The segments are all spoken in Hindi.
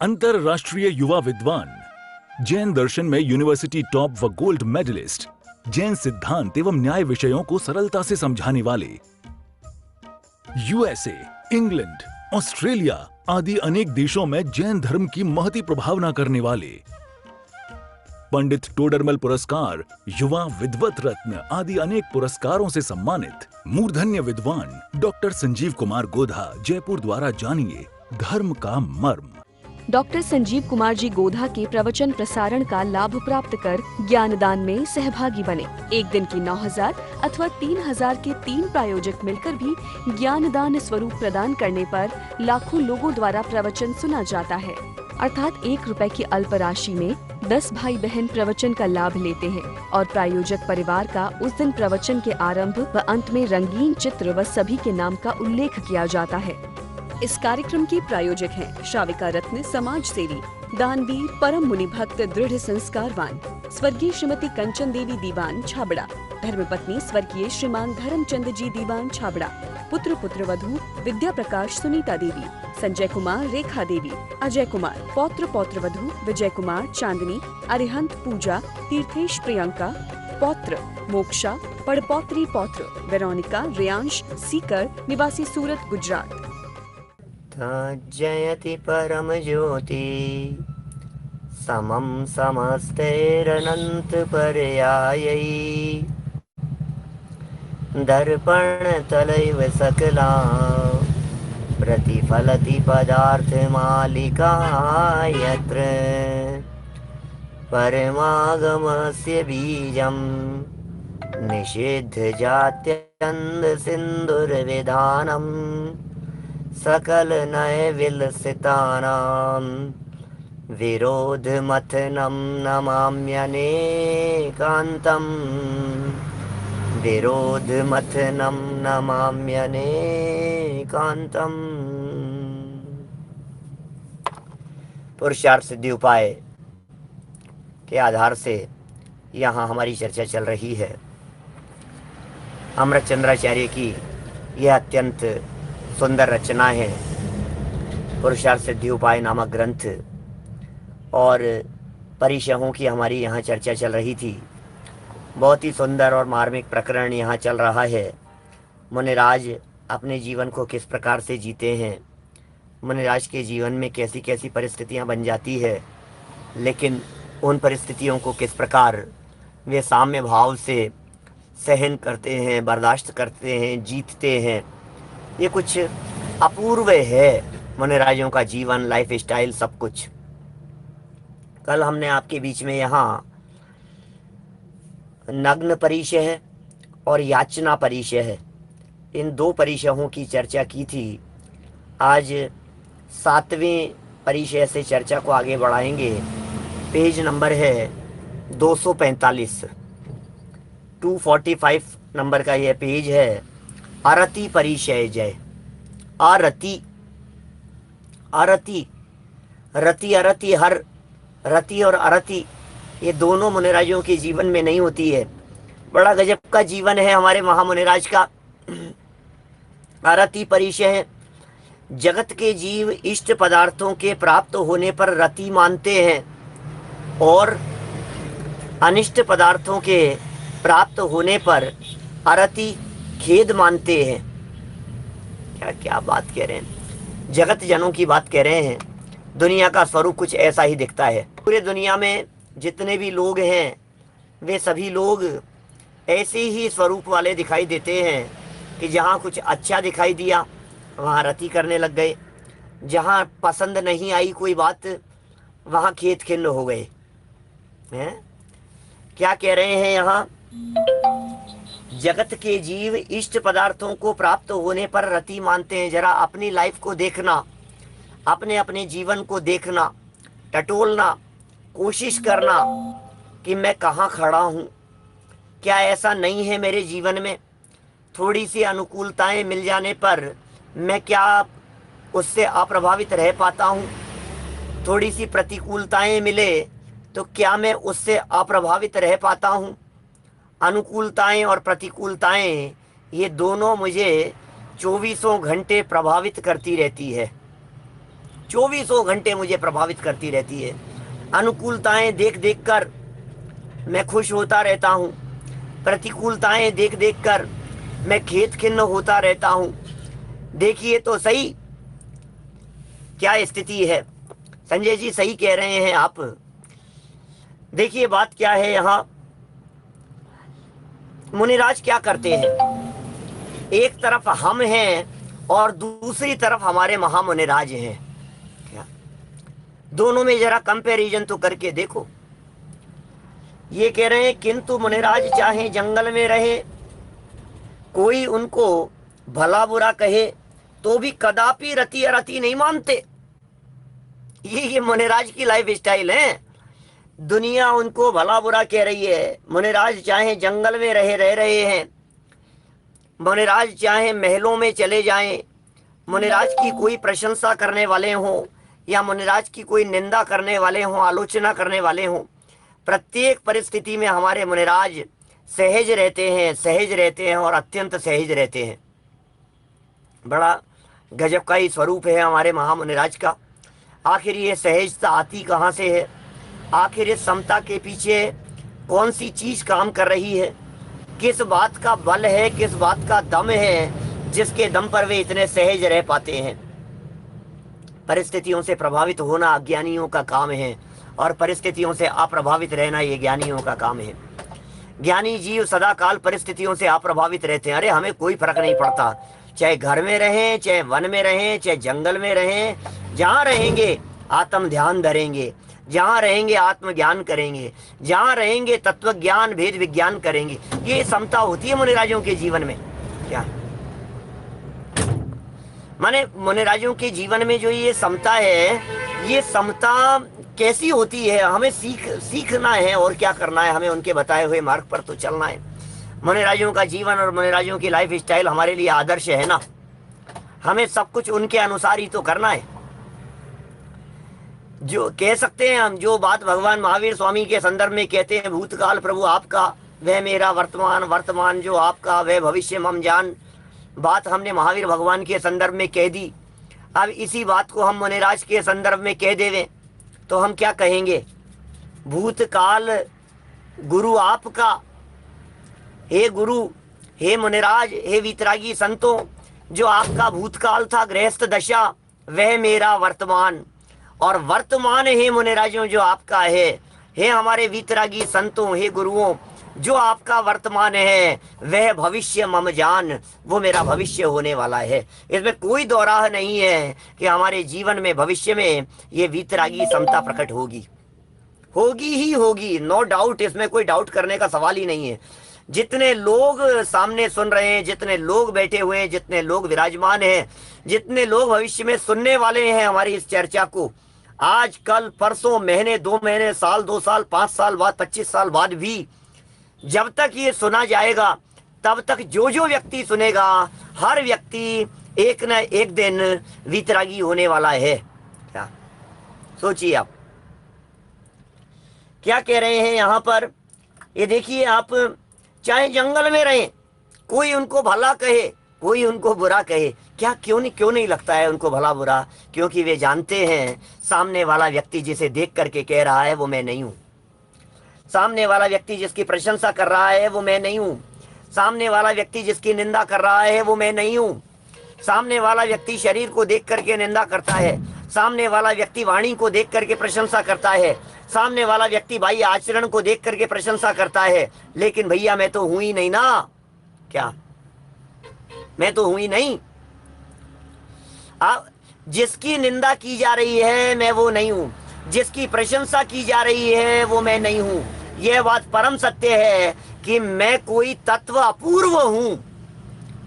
अंतरराष्ट्रीय युवा विद्वान, जैन दर्शन में यूनिवर्सिटी टॉप व गोल्ड मेडलिस्ट, जैन सिद्धांत एवं न्याय विषयों को सरलता से समझाने वाले, यूएसए, इंग्लैंड, ऑस्ट्रेलिया आदि अनेक देशों में जैन धर्म की महती प्रभावना करने वाले, पंडित टोडरमल पुरस्कार, युवा विद्वत रत्न आदि अनेक पुरस्कारों से सम्मानित मूर्धन्य विद्वान डॉक्टर संजीव कुमार गोधा जयपुर द्वारा जानिए धर्म का मर्म। डॉक्टर संजीव कुमार जी गोधा के प्रवचन प्रसारण का लाभ प्राप्त कर ज्ञानदान में सहभागी बने। एक दिन की 9,000 अथवा 3,000 के 3 प्रायोजक मिलकर भी ज्ञानदान स्वरूप प्रदान करने पर लाखों लोगों द्वारा प्रवचन सुना जाता है। अर्थात 1 रुपए की अल्प राशि में 10 भाई बहन प्रवचन का लाभ लेते हैं और प्रायोजक परिवार का उस दिन प्रवचन के आरंभ व अंत में रंगीन चित्र व सभी के नाम का उल्लेख किया जाता है। इस कार्यक्रम के प्रायोजक हैं श्राविका रत्न समाज सेवी, दानवीर, परम मुनि भक्त, दृढ़ संस्कारवान स्वर्गीय श्रीमती कंचन देवी दीवान छाबड़ा, धर्मपत्नी स्वर्गीय श्रीमान धर्मचंद जी दीवान छाबड़ा, पुत्र पुत्रवधू विद्या प्रकाश सुनीता देवी, संजय कुमार रेखा देवी, अजय कुमार, पौत्र पौत्रवधू विजय कुमार चांदनी, अरिहंत पूजा, तीर्थेश प्रियंका, पौत्र मोक्षा, पड़पौत्री पौत्र वेरोनिका रेयांश सीकर निवासी सूरत गुजरात। जयति परम ज्योति समम समस्तैरनंत पर्यायै दर्पण तलैव सकला प्रतिफलति पदार्थ मालिका यत्र परमागमस्य बीजं निषिद्ध जात्यन्द सिंधुर्विधानम् सकल नय विलसितानां विरोध मथनं नमाम्यनेकान्तं विरोध मथनं नमाम्यनेकान्तं। पुरुषार्थ सिद्धि उपाय के आधार से यहाँ हमारी चर्चा चल रही है। अमृतचंद्राचार्य की यह अत्यंत सुंदर रचना है पुरुषार्थ सिद्धि उपाय नामक ग्रंथ, और परिशहों की हमारी यहाँ चर्चा चल रही थी। बहुत ही सुंदर और मार्मिक प्रकरण यहाँ चल रहा है। मुनिराज अपने जीवन को किस प्रकार से जीते हैं, मुनिराज के जीवन में कैसी कैसी परिस्थितियाँ बन जाती है, लेकिन उन परिस्थितियों को किस प्रकार वे साम्य भाव से सहन करते हैं, बर्दाश्त करते हैं, जीतते हैं। ये कुछ अपूर्व है मुनिराजों का जीवन, लाइफ स्टाइल, सब कुछ। कल हमने आपके बीच में यहाँ नग्न परिचय और याचना परिचय, इन 2 परिचयों की चर्चा की थी। आज 7वें परिचय से चर्चा को आगे बढ़ाएंगे। पेज नंबर है 245, 245 नंबर का यह पेज है। अरति परिचय जय। अरति, अरति, रति अरति, हर रति और अरति ये दोनों मुनिराजों के जीवन में नहीं होती है। बड़ा गजब का जीवन है हमारे महामुनिराज का। अरति परिचय है। जगत के जीव इष्ट पदार्थों के प्राप्त होने पर रति मानते हैं और अनिष्ट पदार्थों के प्राप्त होने पर अरति खेद मानते हैं। क्या क्या बात कह रहे हैं, जगत जनों की बात कह रहे हैं। दुनिया का स्वरूप कुछ ऐसा ही दिखता है। पूरे दुनिया में जितने भी लोग हैं वे सभी लोग ऐसे ही स्वरूप वाले दिखाई देते हैं कि जहाँ कुछ अच्छा दिखाई दिया वहाँ रति करने लग गए, जहाँ पसंद नहीं आई कोई बात वहाँ खेद खिन्न हो गए हैं। क्या कह रहे हैं यहाँ, जगत के जीव इष्ट पदार्थों को प्राप्त होने पर रति मानते हैं। जरा अपनी लाइफ को देखना, अपने अपने जीवन को देखना, टटोलना, कोशिश करना कि मैं कहाँ खड़ा हूँ। क्या ऐसा नहीं है मेरे जीवन में थोड़ी सी अनुकूलताएं मिल जाने पर मैं क्या उससे अप्रभावित रह पाता हूँ? थोड़ी सी प्रतिकूलताएं मिले तो क्या मैं उससे अप्रभावित रह पाता हूँ? अनुकूलताएं और प्रतिकूलताएं ये दोनों मुझे 24 घंटे प्रभावित करती रहती है। 24 घंटे मुझे प्रभावित करती रहती है। अनुकूलताएं देख देख कर मैं खुश होता रहता हूँ, प्रतिकूलताएं देख देख कर मैं खेत खिन्न होता रहता हूँ। देखिए तो सही क्या स्थिति है। संजय जी सही कह रहे हैं आप। देखिए बात क्या है, यहाँ मुनिराज क्या करते हैं, एक तरफ हम हैं और दूसरी तरफ हमारे महामुनिराज हैं। क्या दोनों में जरा कंपैरिजन तो करके देखो। ये कह रहे हैं किंतु मुनिराज चाहे जंगल में रहे, कोई उनको भला बुरा कहे तो भी कदापि रति अरति नहीं मानते। ये मुनिराज की लाइफ स्टाइल है। दुनिया उनको भला बुरा कह रही है, मुनिराज चाहे जंगल में रह रहे हैं, मुनिराज चाहे महलों में चले जाएं, मुनिराज की कोई प्रशंसा करने वाले हों या मुनिराज की कोई निंदा करने वाले हों, आलोचना करने वाले हों, प्रत्येक परिस्थिति में हमारे मुनिराज सहज रहते हैं और अत्यंत सहज रहते हैं। बड़ा गजब का ही स्वरूप है हमारे महामुनिराज का। आखिर ये सहजता आती कहाँ से है? आखिर इस समता के पीछे कौन सी चीज काम कर रही है? किस बात का बल है, किस बात का दम है जिसके दम पर वे इतने सहज रह पाते हैं? परिस्थितियों से प्रभावित होना अज्ञानियों का काम है और परिस्थितियों से अप्रभावित रहना ये ज्ञानियों का काम है। ज्ञानी जीव सदा काल परिस्थितियों से अप्रभावित रहते हैं। अरे हमें कोई फर्क नहीं पड़ता, चाहे घर में रहें, चाहे वन में रहें, चाहे जंगल में रहें, जहाँ रहेंगे आत्म ध्यान धरेंगे, जहाँ रहेंगे आत्मज्ञान करेंगे, जहाँ रहेंगे तत्व ज्ञान भेद विज्ञान करेंगे। ये समता होती है मुनिराजों के जीवन में। क्या माने मुनिराजों के जीवन में जो ये समता है, ये समता कैसी होती है? हमें सीखना है और क्या करना है, हमें उनके बताए हुए मार्ग पर तो चलना है। मुनिराजों का जीवन और मुनिराजों की लाइफ स्टाइल हमारे लिए आदर्श है ना। हमें सब कुछ उनके अनुसार ही तो करना है। जो कह सकते हैं हम, जो बात भगवान महावीर स्वामी के संदर्भ में कहते हैं, भूतकाल प्रभु आपका वह मेरा, वर्तमान वर्तमान जो आपका वह भविष्य मम जान, बात हमने महावीर भगवान के संदर्भ में कह दी। अब इसी बात को हम मुनिराज के संदर्भ में कह देवें तो हम क्या कहेंगे? भूतकाल गुरु आपका, हे गुरु, हे मुनिराज, हे वीतरागी संतों, जो आपका भूतकाल था गृहस्थ दशा वह मेरा वर्तमान, और वर्तमान हे मुनिराजों जो आपका है, हे हमारे वीतरागी संतों, हे गुरुओं, जो आपका वर्तमान है वह भविष्य मम जान, वो मेरा भविष्य होने वाला है। इसमें कोई दो राह नहीं है कि हमारे जीवन में भविष्य में ये वीतरागी समता प्रकट होगी, होगी ही होगी, नो डाउट। इसमें कोई डाउट करने का सवाल ही नहीं है। जितने लोग सामने सुन रहे हैं, जितने लोग बैठे हुए हैं, जितने लोग विराजमान हैं, जितने लोग भविष्य में सुनने वाले हैं हमारी इस चर्चा को, आज कल परसों, महीने 2 महीने, साल 2 साल, 5 साल बाद, 25 साल बाद भी जब तक ये सुना जाएगा तब तक जो जो व्यक्ति सुनेगा, हर व्यक्ति एक न एक दिन वीतरागी होने वाला है। क्या सोचिए आप क्या कह रहे हैं यहाँ पर? ये देखिए आप, चाहे जंगल में रहें, कोई उनको भला कहे, कोई उनको बुरा कहे, क्या क्यों नहीं लगता है उनको भला बुरा? क्योंकि वे जानते हैं सामने वाला व्यक्ति जिसे देख करके कह रहा है वो मैं नहीं हूं। सामने वाला व्यक्ति जिसकी प्रशंसा कर रहा है वो मैं नहीं हूं। सामने वाला व्यक्ति जिसकी निंदा कर रहा है वो मैं नहीं हूं। सामने वाला व्यक्ति शरीर को देख करके निंदा करता है, सामने वाला व्यक्ति वाणी को देख करके प्रशंसा करता है, सामने वाला व्यक्ति भाई आचरण को देख करके प्रशंसा करता है, लेकिन भैया मैं तो हूं ही नहीं ना। क्या मैं तो हूं ही नहीं? अब जिसकी निंदा की जा रही है मैं वो नहीं हूं, जिसकी प्रशंसा की जा रही है वो मैं नहीं हूं। यह बात परम सत्य है कि मैं कोई तत्व अपूर्व हूं,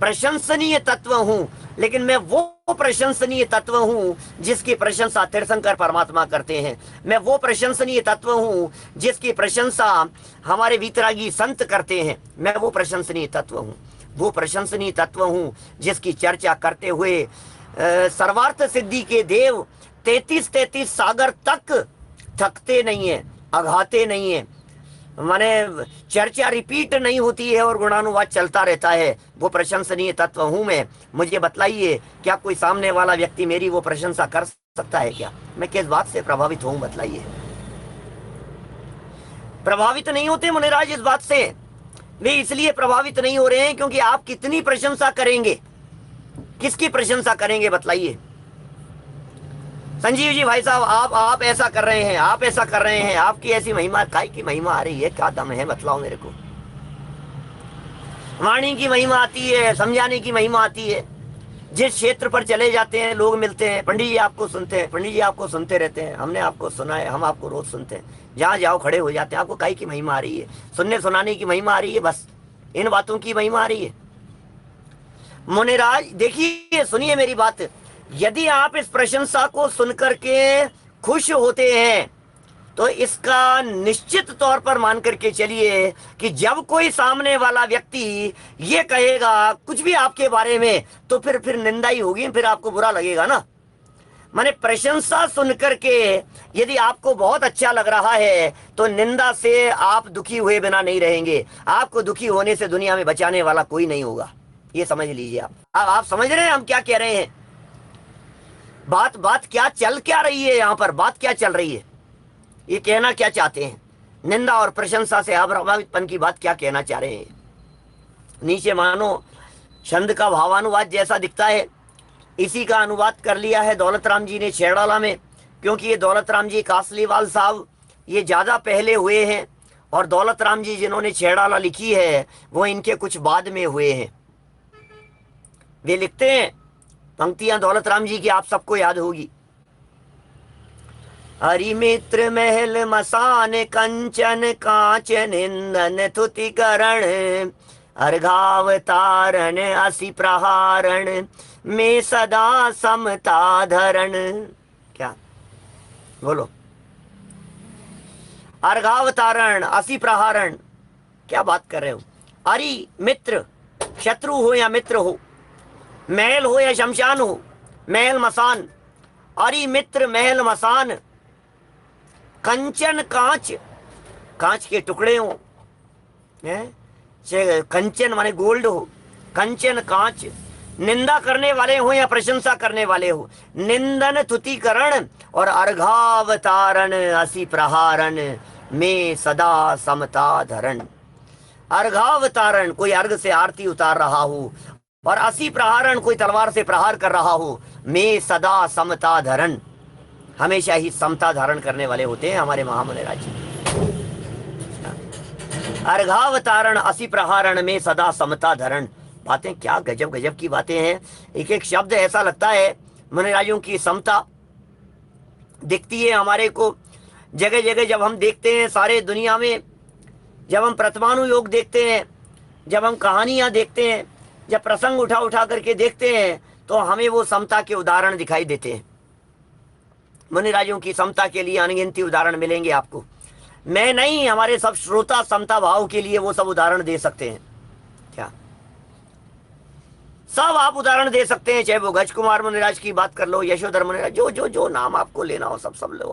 प्रशंसनीय तत्व हूं, लेकिन मैं वो प्रशंसनीय तत्व हूं जिसकी प्रशंसा तीर्थंकर परमात्मा करते हैं। मैं वो प्रशंसनीय तत्व हूं जिसकी प्रशंसा हमारे वीतरागी संत करते हैं। मैं वो प्रशंसनीय तत्व हूं, वो प्रशंसनीय तत्व हूं जिसकी चर्चा करते हुए सर्वार्थ सिद्धि के देव 33 सागर तक थकते नहीं है, अघाते नहीं है। माने चर्चा रिपीट नहीं होती है और गुणानुवाद चलता रहता है। वो प्रशंसनीय तत्व हूं मैं। मुझे बतलाइए, क्या कोई सामने वाला व्यक्ति मेरी वो प्रशंसा कर सकता है क्या? मैं किस बात से प्रभावित हूं बतलाइए। प्रभावित नहीं होते मुनिराज इस बात से। वे इसलिए प्रभावित नहीं हो रहे हैं क्योंकि आप कितनी प्रशंसा करेंगे, किसकी प्रशंसा करेंगे बतलाइए। संजीव जी भाई साहब, आप ऐसा कर रहे हैं, आप ऐसा कर रहे हैं, आपकी ऐसी महिमा, काय की महिमा आ रही है, क्या दम है बतलाओ मेरे को। वाणी की महिमा आती है, समझाने की महिमा आती है। जिस क्षेत्र पर चले जाते हैं लोग मिलते हैं, पंडित जी आपको सुनते हैं, पंडित जी आपको सुनते रहते हैं, हमने आपको सुना है, हम आपको रोज सुनते हैं, जहाँ जाओ खड़े हो जाते हैं। आपको काय की महिमा आ रही है? सुनने सुनाने की महिमा आ रही है, बस इन बातों की महिमा आ रही है। मुनिराज देखिए, सुनिए मेरी बात। यदि आप इस प्रशंसा को सुनकर के खुश होते हैं तो इसका निश्चित तौर पर मान करके चलिए कि जब कोई सामने वाला व्यक्ति ये कहेगा कुछ भी आपके बारे में, तो फिर निंदा ही होगी, फिर आपको बुरा लगेगा ना। माने प्रशंसा सुनकर के यदि आपको बहुत अच्छा लग रहा है तो निंदा से आप दुखी हुए बिना नहीं रहेंगे। आपको दुखी होने से दुनिया में बचाने वाला कोई नहीं होगा, ये समझ लीजिए। आप समझ रहे हैं हम क्या कह रहे हैं? बात क्या चल क्या रही है यहाँ पर, बात क्या चल रही है, ये कहना क्या चाहते हैं? निंदा और प्रशंसा से अप्रभावितपन की बात क्या कहना चाह रहे हैं? नीचे मानो छंद का भावानुवाद जैसा दिखता है, इसी का अनुवाद कर लिया है दौलत राम जी ने छेड़ाला में, क्योंकि ये दौलत राम जी कासलीवाल साहब ये ज़्यादा पहले हुए हैं और दौलत राम जी जिन्होंने छेड़ाला लिखी है वो इनके कुछ बाद में हुए हैं। वे लिखते हैं, पंक्तियां दौलत राम जी की आप सबको याद होगी। हरि मित्र महल मसान कंचन कांच निंदन तुतिकरण अर्घावतारण असी प्रहारण में सदा समता धरण। क्या बोलो? अर्घावतारण असी प्रहारण, क्या बात कर रहे हो? अरि मित्र, शत्रु हो या मित्र हो, महल हो या शमशान हो, महल मसान, अरि मित्र महल मसान, कंचन कांच, कांच के टुकड़े हो, कंचन माने गोल्ड हो, कंचन कांच, निंदा करने वाले हो या प्रशंसा करने वाले हो, निंदन तुतिकरण और अर्घावतारण असी प्रहारण में सदा समता धरण। अर्घावतारण, कोई अर्घ से आरती उतार रहा हो, और असी प्रहारण, कोई तलवार से प्रहार कर रहा हो, में सदा समता धरण, हमेशा ही समता धारण करने वाले होते हैं हमारे महामुनिराज जी। अर्घावतारण असी प्रहारण में सदा समता धरण। बातें क्या गजब गजब की बातें हैं। एक एक शब्द ऐसा लगता है मुनिराजों की समता दिखती है हमारे को जगह जगह। जब हम देखते हैं सारे दुनिया में, जब हम प्रतिमानुयोग देखते हैं, जब हम कहानियां देखते हैं, जब प्रसंग उठा उठा करके देखते हैं, तो हमें वो समता के उदाहरण दिखाई देते हैं। मुनिराजों की समता के लिए अनगिनती उदाहरण मिलेंगे आपको। मैं नहीं, हमारे सब श्रोता समता भाव के लिए वो सब उदाहरण दे सकते हैं। क्या सब आप उदाहरण दे सकते हैं, चाहे वो गज कुमार मुनिराज की बात कर लो, यशोधर मुनिराज, जो जो जो नाम आपको लेना हो सब लो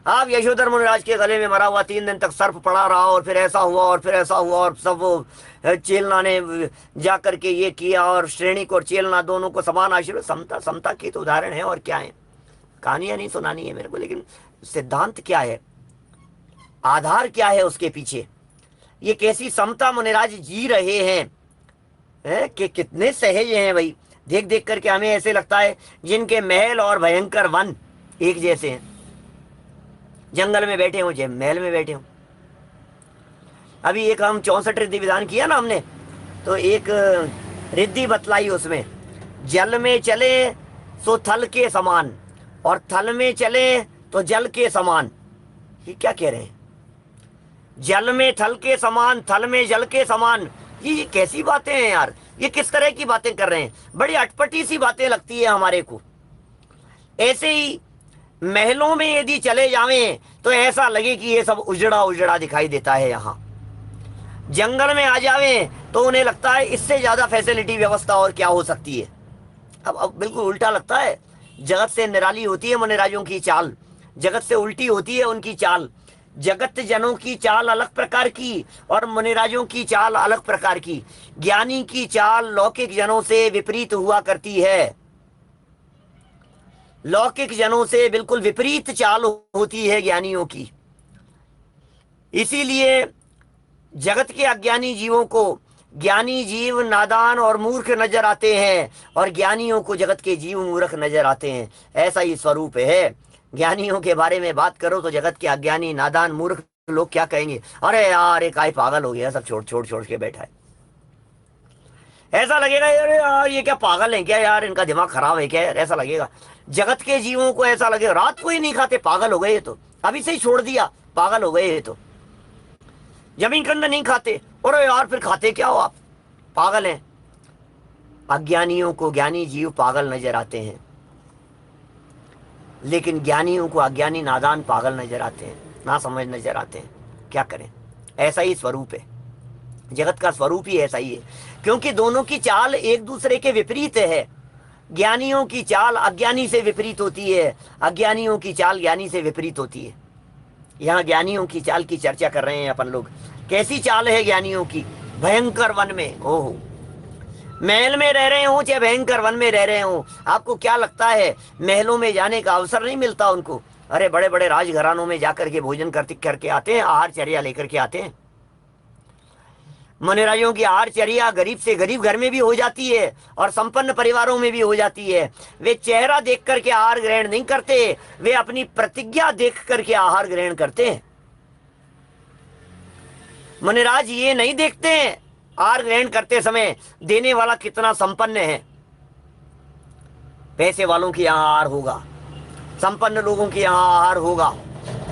आप यशोधर मुनिराज के गले में मरा हुआ 3 दिन तक सर्प पड़ा रहा, और फिर ऐसा हुआ और फिर ऐसा हुआ, और सब वो चेलना ने जा करके ये किया, और श्रेणी को और चेलना दोनों को समान आशीर्वाद। समता समता की तो उदाहरण है, और क्या है। कहानियां नहीं सुनानी है मेरे को, लेकिन सिद्धांत क्या है, आधार क्या है उसके पीछे, ये कैसी समता मुनिराज जी रहे हैं, कि कितने सहज हैं भाई। देख देख करके हमें ऐसे लगता है जिनके महल और भयंकर वन एक जैसे हैं। जंगल में बैठे हो, महल में बैठे हो। अभी एक हम 64 रिद्धि विधान किया ना हमने, तो एक रिद्धि बतलाई उसमें, जल में चले सो थल के समान, और थल में चले तो जल के समान। ये क्या कह रहे हैं? जल में थल के समान, थल में जल के समान। ये कैसी बातें हैं यार, ये किस तरह की बातें कर रहे हैं? बड़ी अटपटी सी बातें लगती है हमारे को। ऐसे ही महलों में यदि चले जावें तो ऐसा लगे कि ये सब उजड़ा उजड़ा दिखाई देता है। यहाँ जंगल में आ जावें तो उन्हें लगता है इससे ज्यादा फैसिलिटी व्यवस्था और क्या हो सकती है। अब बिल्कुल उल्टा लगता है। जगत से निराली होती है मुनिराजों की चाल, जगत से उल्टी होती है उनकी चाल। जगत जनों की चाल अलग प्रकार की और मुनिराजों की चाल अलग प्रकार की। ज्ञानी की चाल लौकिक जनों से विपरीत हुआ करती है। लौकिक जनों से बिल्कुल विपरीत चाल होती है ज्ञानियों की। इसीलिए जगत के अज्ञानी जीवों को ज्ञानी जीव नादान और मूर्ख नजर आते हैं, और ज्ञानियों को जगत के जीव मूर्ख नजर आते हैं। ऐसा ही स्वरूप है। ज्ञानियों के बारे में बात करो तो जगत के अज्ञानी नादान मूर्ख लोग क्या कहेंगे, अरे यार एक आय पागल हो गया, सब छोड़ छोड़ छोड़ के बैठा है। ऐसा लगेगा अरे यार ये क्या पागल है क्या, यार इनका दिमाग खराब है क्या, ऐसा लगेगा। जगत के जीवों को ऐसा लगेगा रात को ही नहीं खाते, पागल हो गए, तो अभी से ही छोड़ दिया, पागल हो गए। तो जमीन के अंदर नहीं खाते, और यार फिर खाते क्या हो आप, पागल हैं। अज्ञानियों को ज्ञानी जीव पागल नजर आते हैं, लेकिन ज्ञानियों को अज्ञानी नादान पागल नजर आते हैं, ना समझ नजर आते हैं। क्या करें, ऐसा ही स्वरूप है, जगत का स्वरूप ही ऐसा ही है, क्योंकि दोनों की चाल एक दूसरे के विपरीत है। ज्ञानियों की चाल अज्ञानी से विपरीत होती है, अज्ञानियों की चाल ज्ञानी से विपरीत होती है। यहाँ ज्ञानियों की चाल की चर्चा कर रहे हैं अपन लोग। कैसी चाल है ज्ञानियों की? भयंकर वन में, ओहो, महल में रह रहे हो चाहे भयंकर वन में रह रहे हो, आपको क्या लगता है महलों में जाने का अवसर नहीं मिलता उनको? अरे बड़े बड़े राजघरानों में जाकर के भोजन करके आते हैं, आहार चर्या लेकर के आते हैं। मुनिराजों की आहार चर्या गरीब से गरीब घर में भी हो जाती है और संपन्न परिवारों में भी हो जाती है। वे चेहरा देख करके आहार ग्रहण नहीं करते, वे अपनी प्रतिज्ञा देख करके आहार ग्रहण करते हैं। मुनिराज ये नहीं देखते हैं आहार ग्रहण करते समय देने वाला कितना संपन्न है। पैसे वालों की यहाँ आहार होगा, संपन्न लोगों की यहाँ आहार होगा,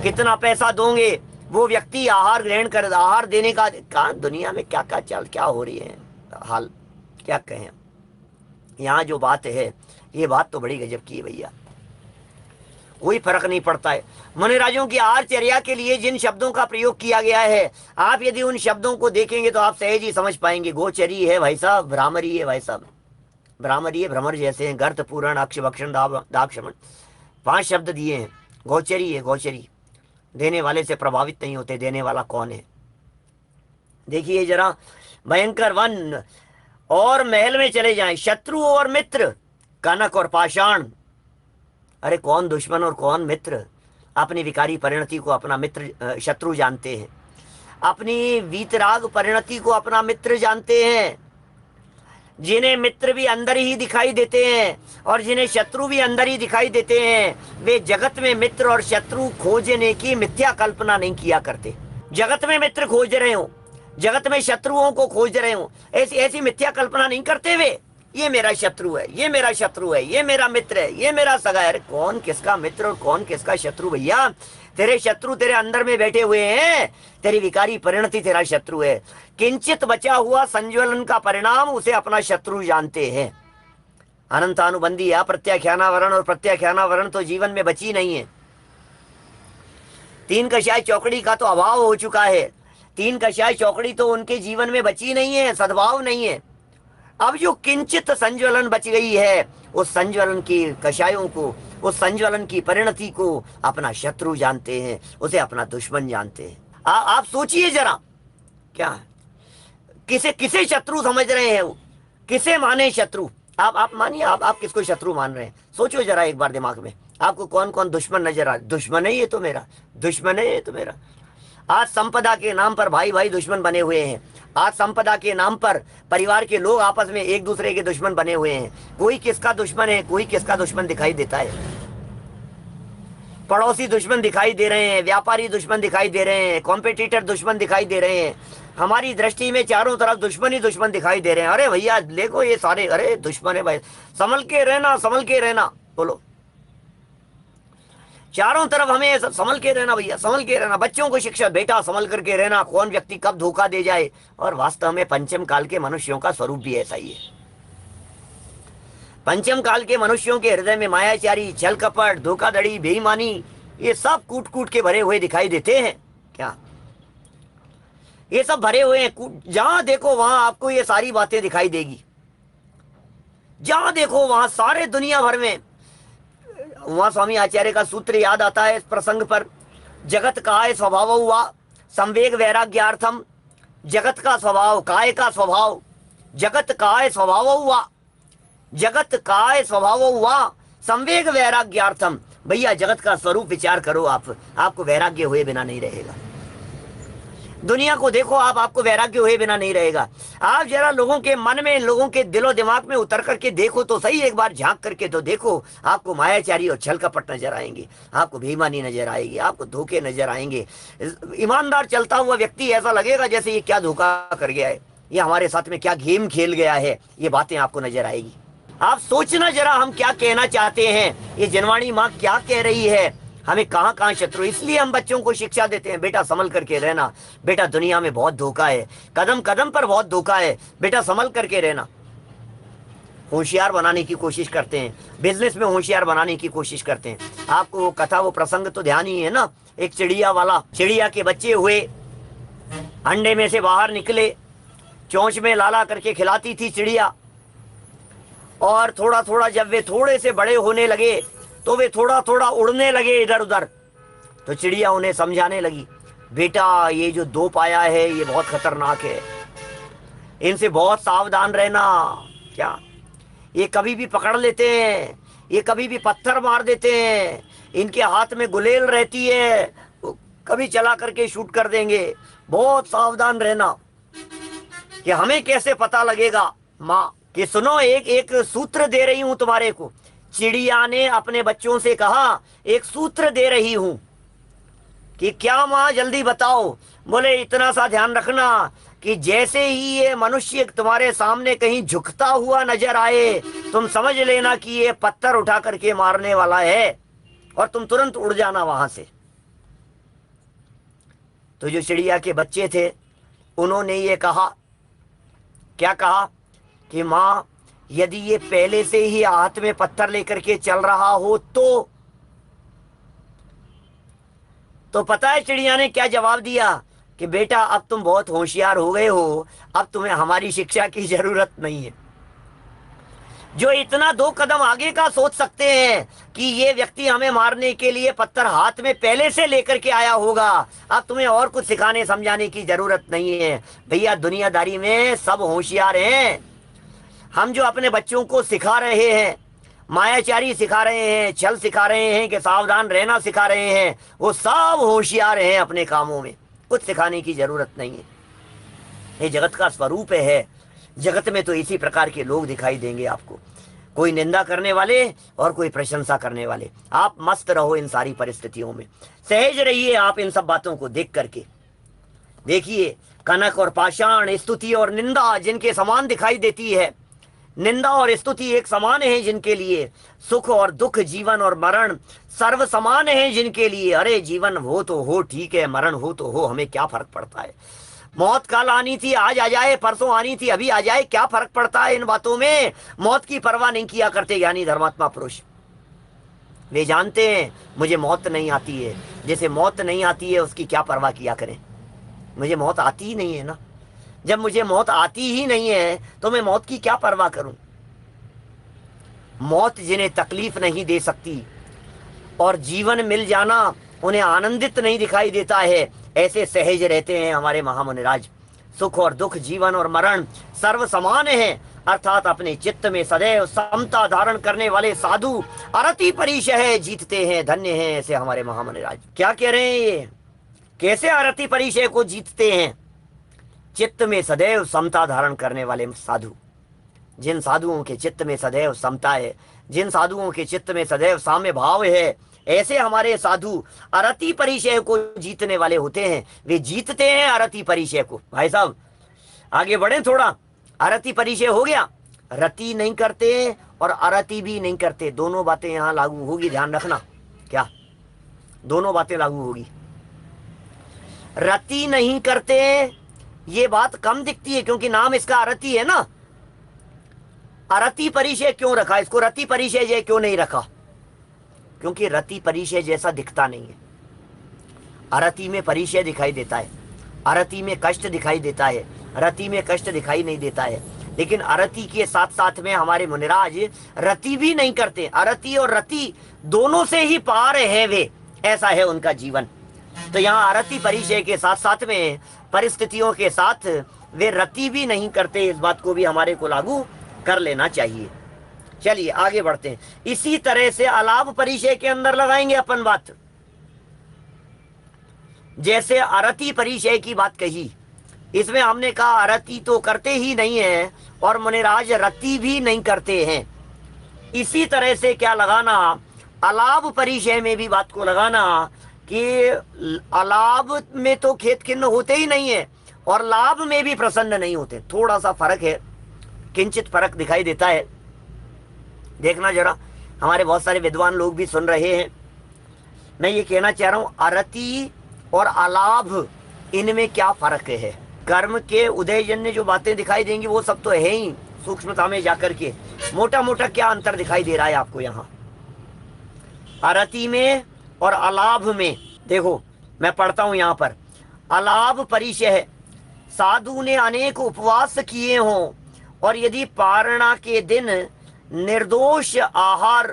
कितना पैसा दोगे वो व्यक्ति आहार ग्रहण कर, आहार देने का। कहाँ दुनिया में क्या क्या चाल क्या हो रही है हाल, क्या कहें। यहाँ जो बात है ये बात तो बड़ी गजब की है भैया, कोई फर्क नहीं पड़ता है। मुनिराजों की आहार चर्या के लिए जिन शब्दों का प्रयोग किया गया है, आप यदि उन शब्दों को देखेंगे तो आप सहज ही समझ पाएंगे। गोचरी है भाई साहब, भ्रामरी है भाई साहब, भ्रामरी है, भ्रमर जैसे हैं, गर्त पूरण अक्ष भक्षण दाक्षमण, 5 शब्द दिए हैं। गोचरी है, गोचरी देने वाले से प्रभावित नहीं होते, देने वाला कौन है। देखिए जरा, भयंकर वन और महल में चले जाएं, शत्रु और मित्र, कनक और पाषाण। अरे कौन दुश्मन और कौन मित्र? अपनी विकारी परिणति को अपना मित्र शत्रु जानते हैं, अपनी वीतराग परिणति को अपना मित्र जानते हैं। जिन्हें मित्र भी अंदर ही दिखाई देते हैं और जिन्हें शत्रु भी अंदर ही दिखाई देते हैं, वे जगत में मित्र और शत्रु खोजने की मिथ्या कल्पना नहीं किया करते। जगत में मित्र खोज रहे हो, जगत में शत्रुओं को खोज रहे हो, ऐसी ऐसी मिथ्या कल्पना नहीं करते वे। ये मेरा शत्रु है, ये मेरा शत्रु है, ये मेरा मित्र है, ये मेरा सगा है। कौन किसका मित्र और कौन किसका शत्रु भैया? तेरे शत्रु तेरे अंदर में बैठे हुए हैं, तेरी विकारी परिणति तेरा शत्रु है। किंचित बचा हुआ संज्वलन का परिणाम उसे अपना शत्रु जानते हैं। अनंतानुबंधी अप्रत्याख्यानावरण और प्रत्याख्यानावरण तो जीवन में बची नहीं है। 3 कषाय चौकड़ी का तो अभाव हो चुका है, 3 कषाय चौकड़ी तो उनके जीवन में बची नहीं है, सद्भाव नहीं है। अब जो किंचित संज्वलन बच गई है, उस संज्वलन की कषायों को, उस संज्वलन की परिणति को अपना शत्रु जानते हैं, उसे अपना दुश्मन जानते हैं। आप सोचिए जरा, क्या किसे किसे शत्रु समझ रहे हैं वो, किसे माने शत्रु? आप मानिए, आप किसको शत्रु मान रहे हैं? सोचो जरा एक बार दिमाग में, आपको कौन कौन दुश्मन नजर आ? दुश्मन है ये तो मेरा, दुश्मन है ये तो मेरा। आज संपदा के नाम पर भाई भाई दुश्मन बने हुए हैं, आज संपदा के नाम पर परिवार के लोग आपस में एक दूसरे के दुश्मन बने हुए हैं। कोई किसका दुश्मन है, कोई किसका दुश्मन दिखाई देता है। पड़ोसी दुश्मन दिखाई दे रहे हैं, व्यापारी दुश्मन दिखाई दे रहे हैं, कॉम्पिटिटर दुश्मन दिखाई दे रहे हैं। हमारी दृष्टि में चारों तरफ दुश्मन ही दुश्मन दिखाई दे रहे हैं। अरे भैया देखो ये सारे, अरे दुश्मन है भाई, संभल के रहना, संभल के रहना। बोलो, चारों तरफ हमें संभल के रहना भैया, संभल के रहना। बच्चों को शिक्षा, बेटा संभल करके रहना, कौन व्यक्ति कब धोखा दे जाए। और वास्तव में पंचम काल के मनुष्यों का स्वरूप भी ऐसा ही है। पंचम काल के मनुष्यों के हृदय में मायाचारी, छल कपट, धोखाधड़ी, बेईमानी, ये सब कूट कूट के भरे हुए दिखाई देते हैं। क्या ये सब भरे हुए हैं? जहां देखो वहां आपको ये सारी बातें दिखाई देगी, जहां देखो वहां सारे दुनिया भर में। वहां स्वामी आचार्य का सूत्र याद आता है इस प्रसंग पर, जगत काय स्वभाव हुआ संवेग वैराग्यार्थम। जगत का स्वभाव, काय का स्वभाव, जगत काय स्वभाव हुआ, जगत काय स्वभाव हुआ संवेग वैराग्यार्थम। भैया जगत का स्वरूप विचार करो, आपको वैराग्य हुए बिना नहीं रहेगा। दुनिया को देखो आप, आपको वैराग्य हुए बिना नहीं रहेगा। आप जरा लोगों के मन में, लोगों के दिलो दिमाग में उतर करके देखो तो सही, एक बार झांक करके तो देखो। आपको मायाचारी और छल कपट नजर आएंगे, आपको बेईमानी नजर आएगी, आपको धोखे नजर आएंगे। ईमानदार चलता हुआ व्यक्ति ऐसा लगेगा जैसे ये क्या धोखा कर गया है, ये हमारे साथ में क्या गेम खेल गया है, ये बातें आपको नजर आएगी। आप सोचना जरा हम क्या कहना चाहते हैं, ये जनवाणी माँ क्या कह रही है, हमें कहाँ कहाँ शत्रु। इसलिए हम बच्चों को शिक्षा देते हैं, बेटा संभल करके रहना, बेटा दुनिया में बहुत धोखा है, कदम कदम पर बहुत धोखा है, बेटा संभल करके रहना। होशियार बनाने की कोशिश करते हैं, बिजनेस में होशियार बनाने की कोशिश करते हैं। आपको वो कथा, वो प्रसंग तो ध्यान ही है ना, एक चिड़िया वाला, चिड़िया के बच्चे हुए, अंडे में से बाहर निकले, चोंच में लाला करके खिलाती थी चिड़िया, और थोड़ा थोड़ा जब वे थोड़े से बड़े होने लगे तो वे थोड़ा थोड़ा उड़ने लगे इधर उधर। तो चिड़िया उन्हें समझाने लगी, बेटा ये जो दो पाया है ये बहुत खतरनाक है, इनसे बहुत सावधान रहना। क्या, ये कभी भी पकड़ लेते हैं, ये कभी भी पत्थर मार देते हैं, इनके हाथ में गुलेल रहती है, कभी चला करके शूट कर देंगे, बहुत सावधान रहना। कि हमें कैसे पता लगेगा माँ, कि सुनो एक एक सूत्र दे रही हूं तुम्हारे को। चिड़िया ने अपने बच्चों से कहा, एक सूत्र दे रही हूं। कि क्या माँ, जल्दी बताओ। बोले इतना सा ध्यान रखना कि जैसे ही ये मनुष्य तुम्हारे सामने कहीं झुकता हुआ नजर आए, तुम समझ लेना कि ये पत्थर उठा करके मारने वाला है, और तुम तुरंत उड़ जाना वहां से। तो जो चिड़िया के बच्चे थे उन्होंने ये कहा, क्या कहा कि माँ यदि ये पहले से ही हाथ में पत्थर लेकर के चल रहा हो तो पता है चिड़िया ने क्या जवाब दिया कि बेटा अब तुम बहुत होशियार हो गए हो, अब तुम्हें हमारी शिक्षा की जरूरत नहीं है। जो इतना 2 कदम आगे का सोच सकते हैं कि ये व्यक्ति हमें मारने के लिए पत्थर हाथ में पहले से लेकर के आया होगा, अब तुम्हें और कुछ सिखाने समझाने की जरूरत नहीं है। भैया दुनियादारी में सब होशियार हैं। हम जो अपने बच्चों को सिखा रहे हैं, मायाचारी सिखा रहे हैं, छल सिखा रहे हैं, कि सावधान रहना सिखा रहे हैं, वो सब होशियार हैं अपने कामों में, कुछ सिखाने की जरूरत नहीं है। ये जगत का स्वरूप है। जगत में तो इसी प्रकार के लोग दिखाई देंगे आपको, कोई निंदा करने वाले और कोई प्रशंसा करने वाले। आप मस्त रहो इन सारी परिस्थितियों में, सहज रहिए आप इन सब बातों को देख करके। देखिए कनक और पाषाण, स्तुति और निंदा जिनके समान दिखाई देती है, निंदा और स्तुति एक समान है जिनके लिए, सुख और दुख, जीवन और मरण सर्व समान है जिनके लिए। अरे जीवन हो तो हो, ठीक है, मरण हो तो हो, हमें क्या फर्क पड़ता है। मौत कल आनी थी, आज आ जाए, परसों आनी थी, अभी आ जाए, क्या फर्क पड़ता है इन बातों में। मौत की परवाह नहीं किया करते ज्ञानी धर्मात्मा पुरुष। वे जानते हैं मुझे मौत नहीं आती है, जैसे मौत नहीं आती है उसकी क्या परवाह किया करें। मुझे मौत आती ही नहीं है ना, जब मुझे मौत आती ही नहीं है तो मैं मौत की क्या परवाह करूं। मौत जिन्हें तकलीफ नहीं दे सकती और जीवन मिल जाना उन्हें आनंदित नहीं दिखाई देता है, ऐसे सहज रहते हैं हमारे महामुनिराज। सुख और दुख, जीवन और मरण सर्व समान है, अर्थात अपने चित्त में सदैव समता धारण करने वाले साधु अरति परिचय जीतते हैं, धन्य हैं ऐसे हमारे महामुनिराज। क्या कह रहे हैं ये, कैसे अरति परिचय को जीतते हैं। चित्त में सदैव समता धारण करने वाले साधु, जिन साधुओं के चित्त में सदैव समता है, जिन साधुओं के चित्त में सदैव साम्य भाव है, ऐसे हमारे साधु अरति परिचय को जीतने वाले होते हैं। वे जीतते हैं अरति परिचय को। भाई साहब आगे बढ़े थोड़ा, अरति परिचय हो गया, रति नहीं करते और अरति भी नहीं करते, दोनों बातें यहां लागू होगी, ध्यान रखना। क्या दोनों बातें लागू होगी। रति नहीं करते ये बात कम दिखती है क्योंकि नाम इसका अरति है ना। अरति परिचय क्यों रखा, इसको रति परिचय जय क्यों नहीं रखा, क्योंकि रति परिचय जैसा दिखता नहीं है। अरति में परिचय दिखाई देता है, अरति में कष्ट दिखाई देता है, रति में कष्ट दिखाई नहीं देता है। लेकिन अरति के साथ साथ में हमारे मुनिराज रति भी नहीं करते, अरति और रति दोनों से ही पार है वे, ऐसा है उनका जीवन। तो यहाँ अरति परिचय के साथ साथ में परिस्थितियों के साथ वे रति भी नहीं करते, इस बात को भी हमारे को लागू कर लेना चाहिए। चलिए आगे बढ़ते हैं। इसी तरह से अलाभ परिचय के अंदर लगाएंगे अपन बात। जैसे अरति परिचय की बात कही, इसमें हमने कहा अरति तो करते ही नहीं है और मुनिराज रति भी नहीं करते हैं। इसी तरह से क्या लगाना, अलाभ परिचय में भी बात को लगाना कि अलाभ में तो खेत खिन्न होते ही नहीं है और लाभ में भी प्रसन्न नहीं होते। थोड़ा सा फर्क है, किंचित फर्क दिखाई देता है। देखना जरा, हमारे बहुत सारे विद्वान लोग भी सुन रहे हैं। मैं ये कहना चाह रहा हूं, अरति और अलाभ इनमें क्या फर्क है। कर्म के उदयजन्य जो बातें दिखाई देंगी वो सब तो है ही, सूक्ष्मता में जाकर के मोटा मोटा क्या अंतर दिखाई दे रहा है आपको यहाँ अरति में और अलाभ में। देखो मैं पढ़ता हूं यहाँ पर, अलाभ परिचय है, साधु ने अनेक उपवास किए हों और यदि पारणा के दिन निर्दोष आहार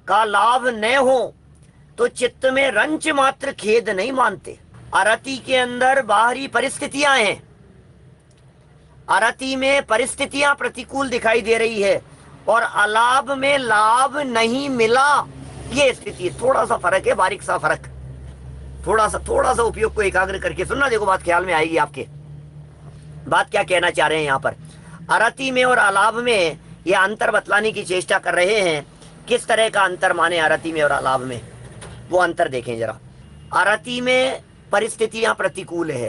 का लाभ न हो तो चित्त में रंच मात्र खेद नहीं मानते। अरति के अंदर बाहरी परिस्थितियां हैं, अरति में परिस्थितियां प्रतिकूल दिखाई दे रही है और अलाभ में लाभ नहीं मिला, ये स्थिति। थोड़ा सा फर्क है, बारीक सा फर्क। थोड़ा सा उपयोग को एकाग्र करके सुनना, देखो बात ख्याल में आएगी आपके। बात क्या कहना चाह रहे हैं यहाँ पर, अरति में और अलाभ में ये अंतर बतलाने की चेष्टा कर रहे हैं। किस तरह का अंतर माने अरति में और अलाभ में, वो अंतर देखें जरा। अरति में परिस्थितियां प्रतिकूल है,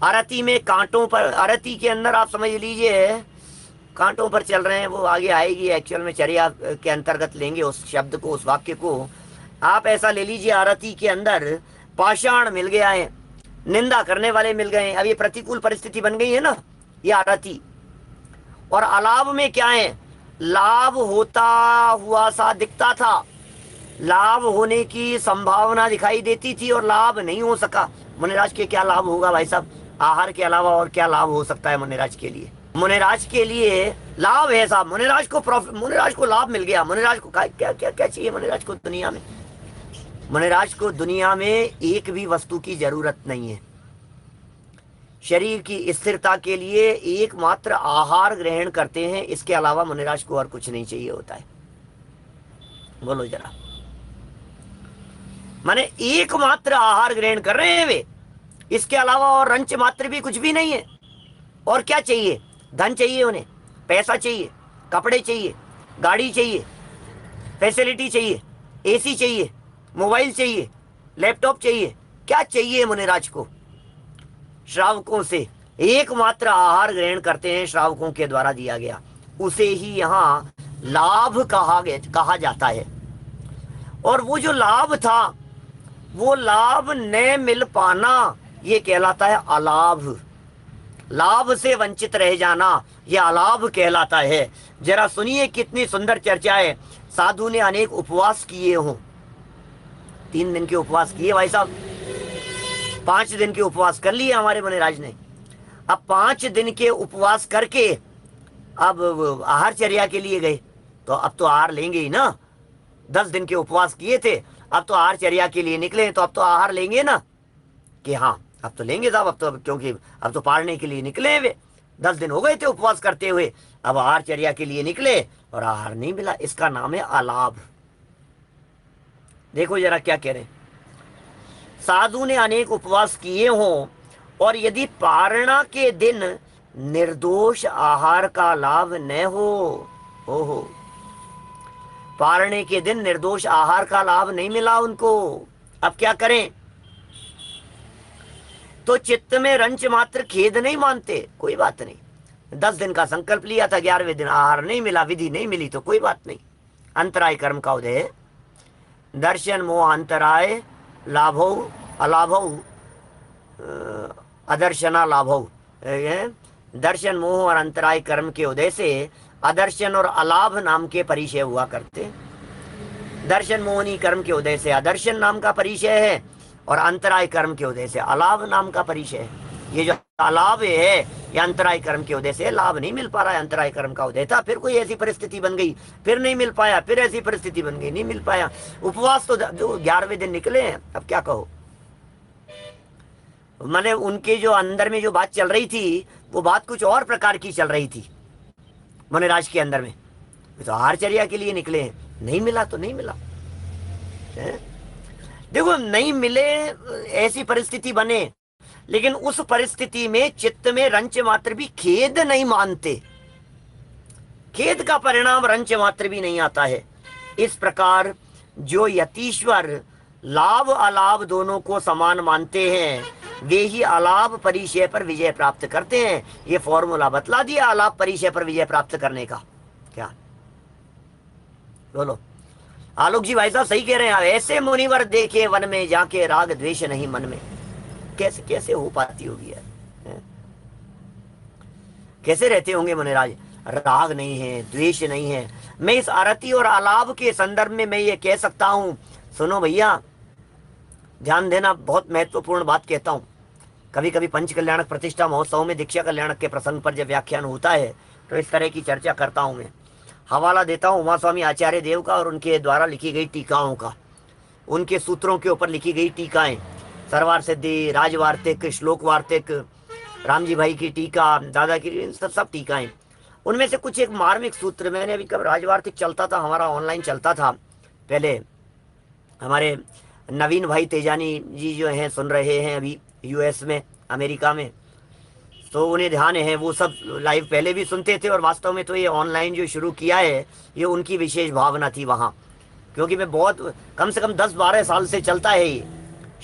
अरति में कांटों पर, अरति के अंदर आप समझ लीजिए कांटों पर चल रहे हैं, वो आगे आएगी एक्चुअल में, चर्या के अंतर्गत लेंगे उस शब्द को, उस वाक्य को। आप ऐसा ले लीजिए, अरति के अंदर पाषाण मिल गया है, निंदा करने वाले मिल गए हैं, अब ये प्रतिकूल परिस्थिति बन गई है ना, ये अरति। और अलाभ में क्या है, लाभ होता हुआ सा दिखता था, लाभ होने की संभावना दिखाई देती थी और लाभ नहीं हो सका। मुनिराज के क्या लाभ होगा भाई साहब, आहार के अलावा और क्या लाभ हो सकता है मुनिराज के लिए। मुनिराज के लिए लाभ है साहब, मुनिराज को प्रॉफिट, मुनिराज को लाभ मिल गया। मुनिराज को क्या क्या क्या चाहिए मुनिराज को दुनिया में? मुनिराज को दुनिया में एक भी वस्तु की जरूरत नहीं है। शरीर की स्थिरता के लिए एकमात्र आहार ग्रहण करते हैं, इसके अलावा मुनिराज को और कुछ नहीं चाहिए होता है। बोलो जरा, माने एकमात्र आहार ग्रहण कर रहे हैं वे, इसके अलावा और रंच मात्र भी कुछ भी नहीं है। और क्या चाहिए? धन चाहिए उन्हें, पैसा चाहिए, कपड़े चाहिए, गाड़ी चाहिए, फैसिलिटी चाहिए, एसी चाहिए, मोबाइल चाहिए, लैपटॉप चाहिए, क्या चाहिए मुनिराज को? श्रावकों से एकमात्र आहार ग्रहण करते हैं, श्रावकों के द्वारा दिया गया, उसे ही यहाँ लाभ कहा जाता है। और वो जो लाभ था, वो लाभ न मिल पाना, ये कहलाता है अलाभ। लाभ से वंचित रह जाना, यह अलाभ कहलाता है। जरा सुनिए कितनी सुंदर चर्चा है। साधु ने अनेक उपवास किए हों, 3 दिन के उपवास किए भाई साहब, 5 दिन के उपवास कर लिए हमारे मुनिराज ने। अब 5 दिन के उपवास करके अब आहार चर्या के लिए गए, तो अब तो आहार लेंगे ही ना। 10 दिन के उपवास किए थे, अब तो आहार चर्या के लिए निकले, तो अब तो आहार लेंगे ना, कि हाँ अब तो लेंगे साहब, अब तो, क्योंकि अब तो पारने के लिए निकले हैं वे। 10 दिन हो गए थे उपवास करते हुए, अब आहार चर्या के लिए निकले और आहार नहीं मिला, इसका नाम है अलाभ। देखो जरा क्या कह रहे हैं, साधु ने अनेक उपवास किए हों और यदि पारणा के दिन निर्दोष आहार का लाभ न हो, ओहो, पारणे के दिन निर्दोष आहार का लाभ नहीं मिला उनको, अब क्या करें? तो चित्त में रंच मात्र खेद नहीं मानते, कोई बात नहीं। 10 दिन का संकल्प लिया था, 11वें दिन आहार नहीं मिला, विधि नहीं मिली, तो कोई बात नहीं। अंतराय कर्म का उदय, दर्शन मोह अंतराय लाभौ अलाभौ अदर्शना लाभौ। दर्शन मोह और अंतराय कर्म के उदय से अदर्शन और अलाभ नाम के परिचय हुआ करते। दर्शन मोहनी कर्म के उदय से अदर्शन नाम का परिचय है और अंतराय कर्म के उदय से अलाभ नाम का परिचय है। ये जो अलाभ है ये अंतराय कर्म के उदय से लाभ नहीं मिल पा रहा है। अंतराय कर्म का उदय था, फिर कोई ऐसी परिस्थिति बन गई, फिर नहीं मिल पाया, फिर ऐसी परिस्थिति बन गई, नहीं मिल पाया। उपवास तो जो 11वें दिन निकले हैं, अब क्या कहो। मैंने उनके जो अंदर में जो बात चल रही थी, वो बात कुछ और प्रकार की चल रही थी मुनिराज के अंदर में। तो आहारचर्या के लिए निकले हैं, नहीं मिला तो नहीं मिला है? देखो नहीं मिले, ऐसी परिस्थिति बने, लेकिन उस परिस्थिति में चित्त में रंच मात्र भी खेद नहीं मानते, खेद का परिणाम रंच मात्र भी नहीं आता है। इस प्रकार जो यतीश्वर लाभ अलाभ दोनों को समान मानते हैं वे ही अलाभ परिचय पर विजय प्राप्त करते हैं। ये फॉर्मूला बतला दिया अलाभ परिचय पर विजय प्राप्त करने का। क्या बोलो आलोक जी, भाई साहब सही कह रहे हैं। ऐसे मुनिवर देखे वन में जाके राग द्वेष नहीं मन में। कैसे कैसे हो पाती होगी यार, कैसे रहते होंगे मुनिराज, राग नहीं है, द्वेष नहीं है। मैं इस आरती और अलाभ के संदर्भ में मैं ये कह सकता हूं, सुनो भैया ध्यान देना, बहुत महत्वपूर्ण बात कहता हूं। कभी कभी पंच कल्याणक प्रतिष्ठा महोत्सव में दीक्षा कल्याणक के प्रसंग पर जब व्याख्यान होता है तो इस तरह की चर्चा करता हूं। मैं हवाला देता हूं उमा स्वामी आचार्य देव का और उनके द्वारा लिखी गई टीकाओं का, उनके सूत्रों के ऊपर लिखी गई टीकाएं, सरवार सिद्धि, राजवार्तिक, श्लोक वार्तिक, राम जी भाई की टीका, दादा की, सब टीकाएं। उनमें से कुछ एक मार्मिक सूत्र, मैंने अभी कब राजवार्तिक चलता था, हमारा ऑनलाइन चलता था पहले, हमारे नवीन भाई तेजानी जी जो हैं सुन रहे हैं अभी यूएस में, अमेरिका में, तो उन्हें ध्यान है, वो सब लाइव पहले भी सुनते थे और वास्तव में तो ये ऑनलाइन जो शुरू किया है ये उनकी विशेष भावना थी वहाँ, क्योंकि मैं बहुत कम से कम 10-12 साल से चलता है ये।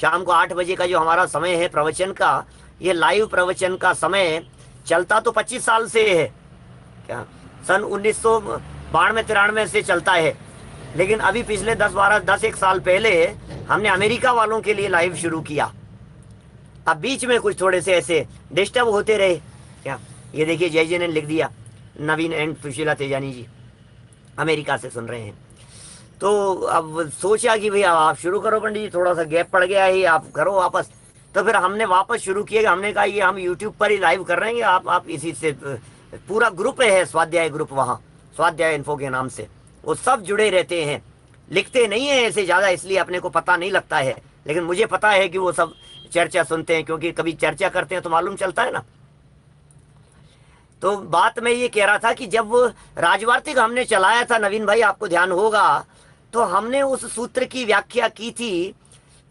शाम को 8 बजे का जो हमारा समय है प्रवचन का, ये लाइव प्रवचन का समय चलता तो 25 साल से है, क्या सन 1992-93 से चलता है, लेकिन अभी पिछले 10-1 साल पहले हमने अमेरिका वालों के लिए लाइव शुरू किया। अब बीच में कुछ थोड़े से ऐसे डिस्टर्ब होते रहे। क्या ये देखिए जय जी ने लिख दिया, नवीन एंड सुशीला तेजानी जी अमेरिका से सुन रहे हैं। तो अब सोचा कि भैया आप शुरू करो पंडित जी, थोड़ा सा गैप पड़ गया है, आप करो वापस। तो फिर हमने वापस शुरू किया, हमने कहा ये हम यूट्यूब पर ही लाइव कर रहे हैं, आप इसी से, पूरा ग्रुप है स्वाध्याय ग्रुप, वहाँ स्वाध्याय इन्फो के नाम से, वो सब जुड़े रहते हैं, लिखते नहीं है ऐसे ज़्यादा, इसलिए अपने को पता नहीं लगता है, लेकिन मुझे पता है कि वो सब चर्चा सुनते हैं, क्योंकि कभी चर्चा करते हैं तो मालूम चलता है ना। तो बात मैं ये कह रहा था कि जब राजवार्तिक हमने चलाया था, नवीन भाई आपको ध्यान होगा, तो हमने उस सूत्र की व्याख्या की थी।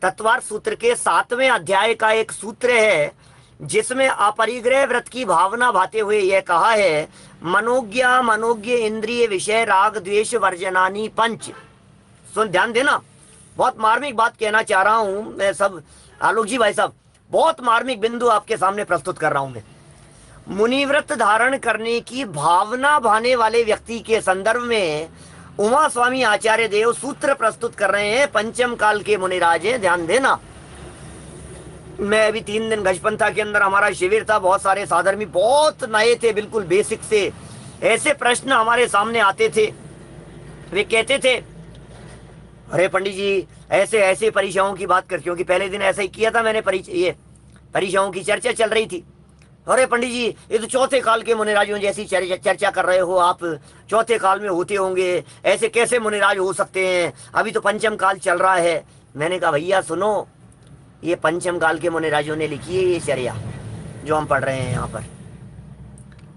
तत्वार्थ सूत्र के 7वें अध्याय का एक सूत्र है जिसमें अपरिग्रह व्रत की भावना भाते हुए यह कहा है, मनोज्ञा मनोज्ञ इंद्रिय विषय राग द्वेष वर्जनानी पंच। सुन ध्यान देना, बहुत मार्मिक बात कहना चाह रहा हूं मैं। सब आलोक जी भाई साहब, बहुत मार्मिक बिंदु आपके सामने प्रस्तुत कर रहा हूं मैं। मुनिव्रत धारण करने की भावना भाने वाले व्यक्ति के संदर्भ में उमा स्वामी आचार्य देव सूत्र प्रस्तुत कर रहे हैं। पंचम काल के मुनिराज हैं, ध्यान देना। मैं अभी 3 दिन गजपंथा के अंदर हमारा शिविर था, बहुत सारे साधर्मी बहुत नए थे, बिल्कुल बेसिक से ऐसे प्रश्न हमारे सामने आते थे। वे कहते थे अरे पंडित जी ऐसे ऐसे परीक्षाओं की बात कर, क्योंकि पहले दिन ऐसा ही किया था मैंने, परीक्षाओं की चर्चा चल रही थी। अरे पंडित जी ये तो चौथे काल के मुनिराजों जैसी चर्चा कर रहे हो आप, चौथे काल में होते होंगे, ऐसे कैसे मुनिराज हो सकते हैं, अभी तो पंचम काल चल रहा है। मैंने कहा भैया सुनो, ये पंचम काल के मुनिराजों ने लिखी है ये चर्या जो हम पढ़ रहे हैं यहाँ पर।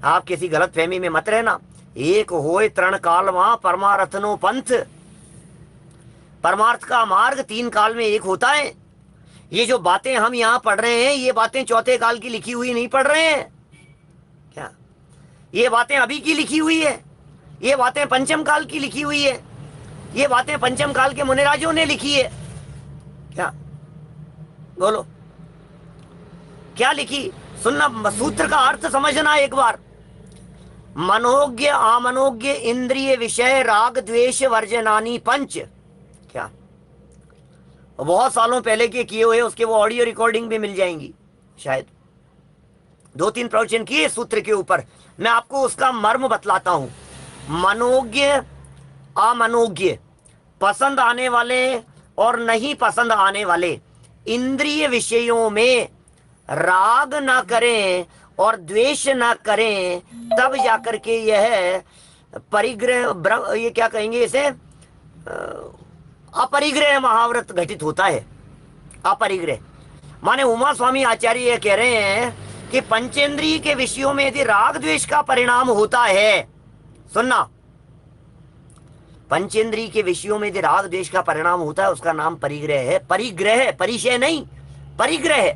आप किसी गलत फहमी में मत रहना। एक होए तृण काल वहां परमारथनो पंथ, परमार्थ का मार्ग 3 काल में एक होता है। ये जो बातें हम यहाँ पढ़ रहे हैं, ये बातें चौथे काल की लिखी हुई नहीं पढ़ रहे हैं क्या, ये बातें अभी की लिखी हुई है, ये बातें पंचम काल की लिखी हुई है, ये बातें पंचम काल के मुनिराजों ने लिखी है। क्या बोलो क्या लिखी, सुनना, सूत्र का अर्थ समझना एक बार। मनोज्ञ अमनोज्ञ इंद्रिय विषय राग द्वेष वर्जनानी पंच। क्या बहुत सालों पहले के किए हुए, उसके वो ऑडियो रिकॉर्डिंग भी मिल जाएंगी, शायद 2-3 प्रवचन किए सूत्र के ऊपर। मैं आपको उसका मर्म बतलाता हूं। मनोज्ञ अमनोज्ञ, पसंद आने वाले और नहीं पसंद आने वाले इंद्रिय विषयों में राग ना करें और द्वेष ना करें, तब जाकर के यह परिग्रह, ये क्या कहेंगे इसे, अपरिग्रह महाव्रत घटित होता है। अपरिग्रह माने उमा स्वामी आचार्य ये कह रहे हैं कि पंचेंद्रिय के विषयों में यदि राग द्वेष का परिणाम होता है, सुनना, पंचेंद्रिय के विषयों में यदि राग द्वेष का परिणाम होता है उसका नाम परिग्रह है। परिग्रह है, परिचय नहीं, परिग्रह है।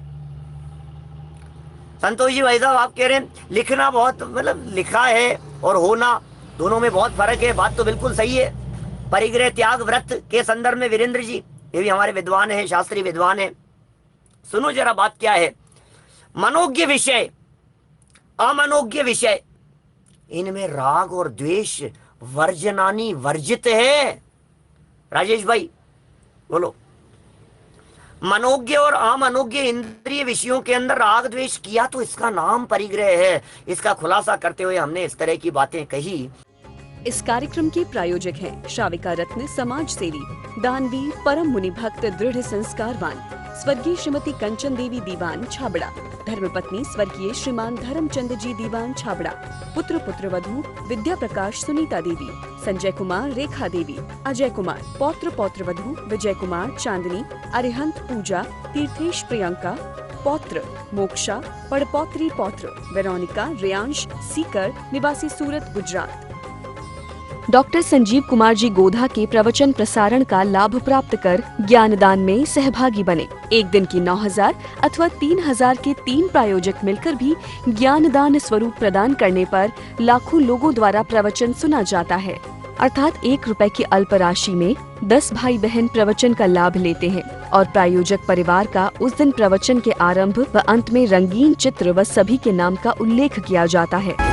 संतोष जी भाई साहब आप कह रहे हैं लिखना बहुत, मतलब लिखा है और होना दोनों में बहुत फर्क है, बात तो बिल्कुल सही है। परिग्रह त्याग व्रत के संदर्भ में वीरेंद्र जी, ये भी हमारे विद्वान हैं, शास्त्रीय विद्वान हैं, सुनो जरा बात क्या है। मनोज्ञ विषय, अमनोज्ञ विषय, इनमें राग और द्वेष वर्जनानी वर्जित है। राजेश भाई बोलो। मनोज्ञ और अमनोज्ञ इंद्रिय विषयों के अंदर राग द्वेष किया तो इसका नाम परिग्रह है। इसका खुलासा करते हुए हमने इस तरह की बातें कही। इस कार्यक्रम के प्रायोजक हैं शाविका रत्न समाज सेवी, दानवीर, परम मुनि भक्त, दृढ़ संस्कारवान स्वर्गीय श्रीमती कंचन देवी दीवान छाबड़ा, धर्मपत्नी स्वर्गीय श्रीमान धर्मचंद जी दीवान छाबड़ा, पुत्र पुत्रवधू विद्या प्रकाश सुनीता देवी, संजय कुमार रेखा देवी, अजय कुमार, पौत्र पौत्रवधू विजय कुमार चांदनी, अरिहंत पूजा, तीर्थेश प्रियंका, पौत्र मोक्षा, पड़पौत्री पौत्र वेरोनिका, रियांश सीकर निवासी सूरत गुजरात। डॉक्टर संजीव कुमार जी गोधा के प्रवचन प्रसारण का लाभ प्राप्त कर ज्ञानदान में सहभागी बने। एक दिन की 9,000 अथवा 3,000 के 3 प्रायोजक मिलकर भी ज्ञानदान स्वरूप प्रदान करने पर लाखों लोगों द्वारा प्रवचन सुना जाता है। अर्थात 1 रुपए की अल्प राशि में 10 भाई बहन प्रवचन का लाभ लेते हैं और प्रायोजक परिवार का उस दिन प्रवचन के आरंभ व अंत में रंगीन चित्र व सभी के नाम का उल्लेख किया जाता है।